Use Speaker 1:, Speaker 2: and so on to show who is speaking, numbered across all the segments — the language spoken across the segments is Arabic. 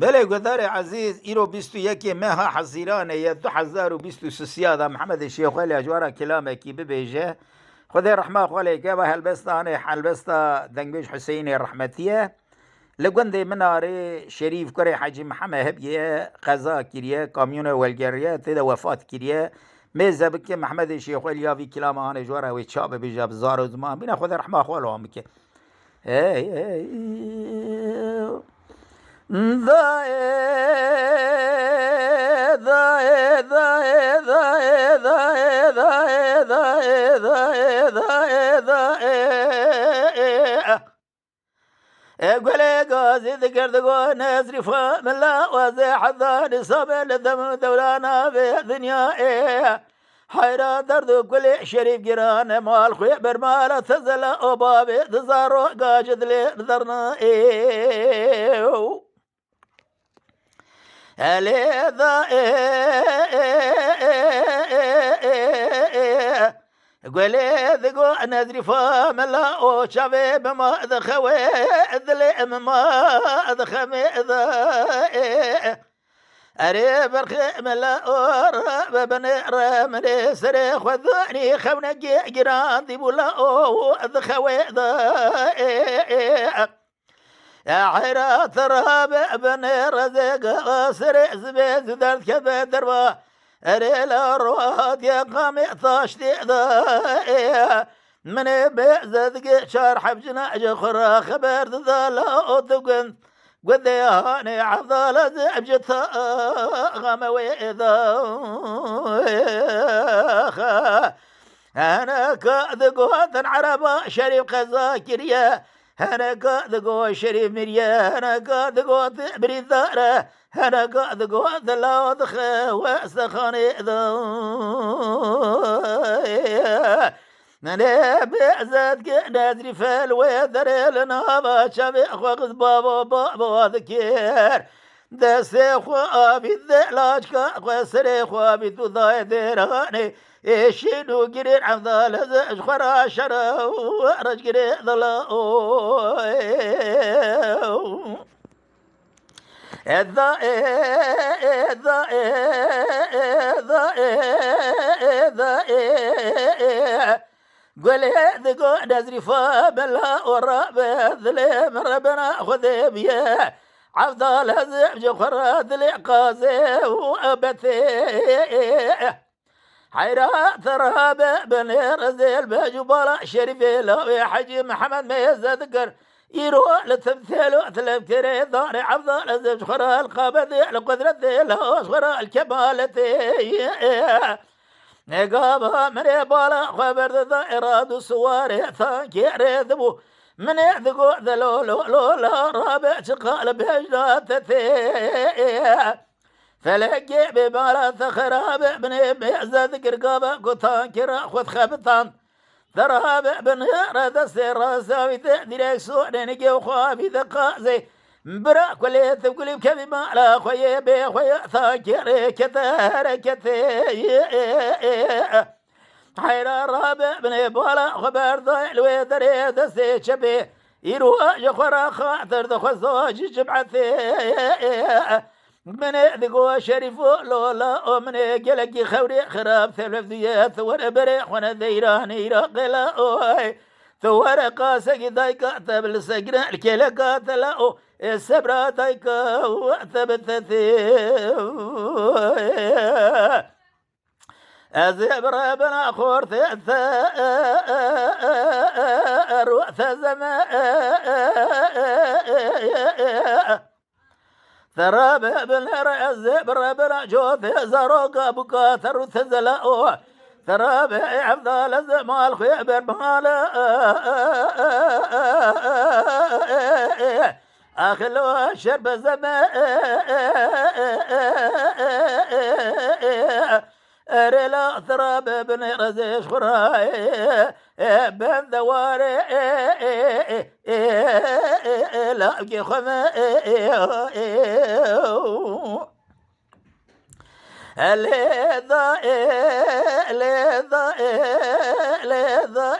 Speaker 1: بله گدار عزیز ایرو 21 ماه حزیران یا 2023 دا محمد شیخ علی اجوارا کلامه کی ببیجه خدا رحمه خاله که به هلبستان حلبستا دنگبیج حسین رحمتیه لگوند مناره شریف کره حاجی محمد هبیه قضا کریه کامیون ولگریه تدا وفات کریه میزه که محمد شیخ علی وی کلامه هان اجوارا و چاب بیجه بزار و زمان بینا خدا رحمه خاله هم که قولي قازي ذكرت قول نزري من لا وزي حذاني صبر لدم دولانا في الدنيا حيران درد كل شريف جيران مال خوي برمالة تزل أبابي تزارو قاجد لي بدرنا هلذا قولي ذقو نزري فاملا او شافي بما ذخوي ذلي ما ذخمي ذا أري برخي ملا أور بني رمني سريخ وذاني خوني جيران دي بولا او ذخوي ذا عيرا تراب بني رزق سري زبيز درد كذا دربا أريلا رواد يا قامي طاشتي ذا من بيزدق شار حبجنا جخرا خبر ذا لا أدقن قد يهاني عضال زبجة غموي ذا أنا كذقوة عربا شريف قزاكريا أنا كذقوة شريف مريا أنا كذقوة بريدارة أنا كذقوة لا أدخل وأستخاني ذا أنا بعزتك نادري في الويدر لنا ما شبه وقت بابا ذكير دسي خوابي ذلاجك وسري خوابي تضاي ديراني إيشينو قرين عفضال زج خرا شرا ورج قرين ضلاو إذا قولي ذقو نزري فابلا وراب ذلي من ربنا خذي بيه عفضال زج خرا ذلي قازي وأبثي حيرات ترهاب بني رزيل بجبال شريفي لو حجي محمد ما يذكر يروح للتمثيل وثلاث كري ضاري عفضال زج خرا القابضي لقدرة له خرا الكمالتي نقابها من يبالا خبر ذا إراد سواري ثانكي ريذبو من يذقو ذا لولا رابع شقال بهجناتتي فلقي ببالا ثخراب بن بيعزاد قرقابا قطان كرا خذ خبطان ثراب بن رد السير ساوي ديريك سوء نجي وخوافي ذقازي برا كل تقولي كذي ما لا خويا بي خويا ثاكر كثر كثي حيرا رابع بن بالا خبر ضايل ويدري دسي شبي يروح يخرا خاطر دخل زوج جبعتي من ذقو شريف لولا من قلقي خوري خراب ثلاثيات ثور بريح وانا ذيران يراقلا ثور قاسق دايكا تبل سقنا الكيلكا تلاو السبرا دايكا وثبتثي الزبرة بنا خورث روث زمان ثراب بن الزبرة بنا جوث زروق بكاثر ثزلاو ثراب عفضال الزمال خيبر مالا أخلو شرب زمان أريلا ثراب بن رزيش خراي بن ذواري لاقي خما لذا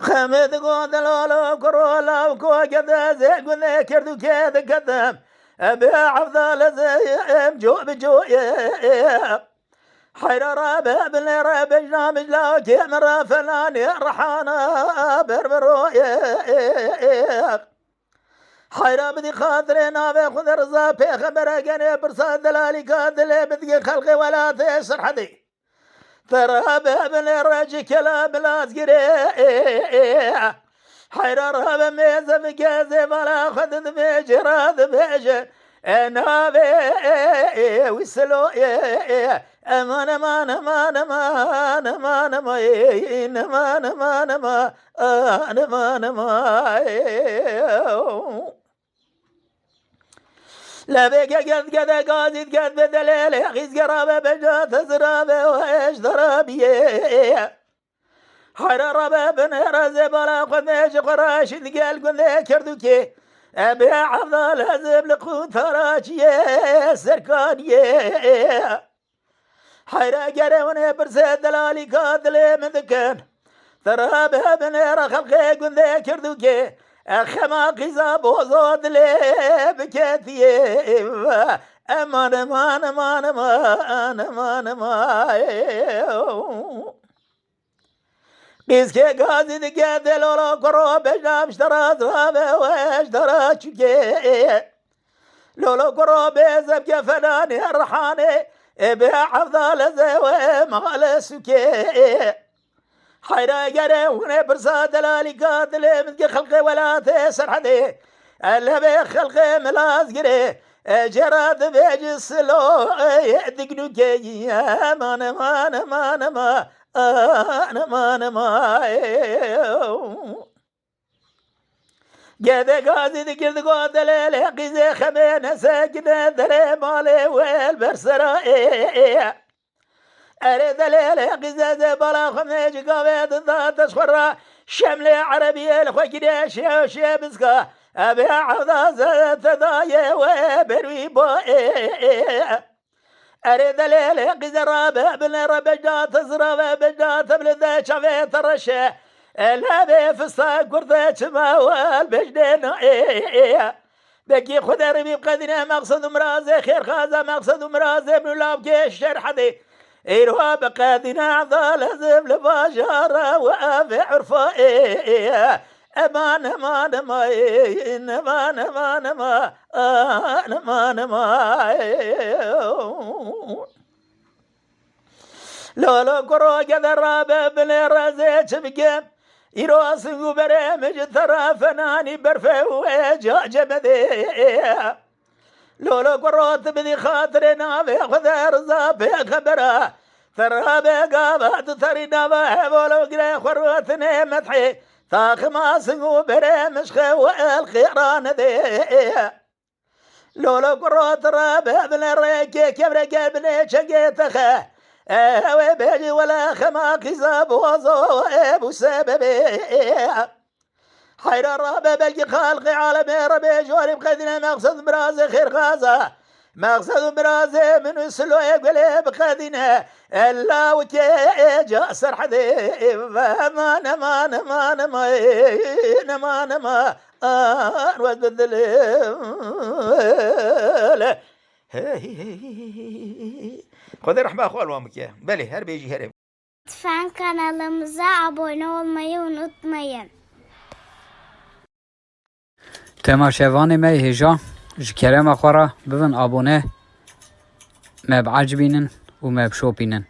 Speaker 1: خمد قدلالو كرولا وكوكذا زي قلنا كردو كذا كذا أبي عفضل زي جو بجو حير رابع بن رابع جامج لا كامرا فلاني رحانا بربرو حير بدي خاطرنا بخذ رزا في خبر جني برصاد دلالي كادل بدي خلقي ولا تسر حدي ترى بابن الرج كلام لازقري حير رابع ميزة بكازي ولا خذ بجراد بيجي انا بي وسلو امان امان امان امان امان امان امان امان امان امان لا بقى قد قد قاعد قد بدليل خيز قرابه بجات زرابه وايش ضرابيه حرر بن رزب ولا قدش قراش قال قل كردوكي أبي عضل هزب لقوت فراشية سركانية حيرا قرون برسد دلالي قادل من ذكان ترى بن رخلقي قل كردوكي أخما قزا بوزود لي بكاتيه أمان أمان أمان أمان أمان أمان قيس كي قاعد قاعد لولا قرو بجام اشترى زرابه واشترى شكي لولا قرو بيزب كفناني الرحاني بحفظ زوي مال سكي حيرا قري هنا برصاد دلالي قاتل من خلقي ولا تسر حدي الا بخلقي ملاز قري جراد بيجس لو يدقنوكي امان امان امان امان أنا ما قد قاعد ذكر قاتل لقيزة خمين ساكنة دري مالي والبرسرة أريد لقيزة زبالة خميج قابد ذات أشخرة شملي عربية الخوكرة شيا بسكا أبي عوضة زادت داية وبروي بوئي أريد ليلي قزرة بابن ربجات زرابة بجات بلدة شفيت الرشة الهبي فستا قرطة شماوال بجدين بكي خدر بقدنا مقصد مرازي خير خازة مقصد مرازي ابن لابكي شرحدي إيروها بقادنا عضال زب لباشارة وافي عرفة أمان أمان أمان أمان أمان أمان أمان لولا قرو قدر بابن رازي شبقم يروس وبرامج ترى فناني برفه وجا جبدي لولا قرو تبدي خاطرنا بخذ رزا بخبره ترى بقابات ترينا بحبولو قري خروتني مدحي تاخما سنو برامج خو الخيران ذي لولا قرات رابع بن الريكي كبر قبل شقيتخه هوي بيجي ولا خما قزاب وزو ابو سببي حير الرابع بلقي خالقي عالمي ربي جوري بقدنا مقصد برازي خير غازة مقصد برازي من سلو يقول بقدنا الا وكي جاسر حدي امان امان امان امان امان امان وبدل خذ رحمة اخوان وامك بلي هرب يجي هرب
Speaker 2: لطفاً kanalımıza abone olmayı unutmayın.
Speaker 3: تماشاواني مي هجا جكرم اخورا ببن ابونه ما بعجبينن وما بشوبينن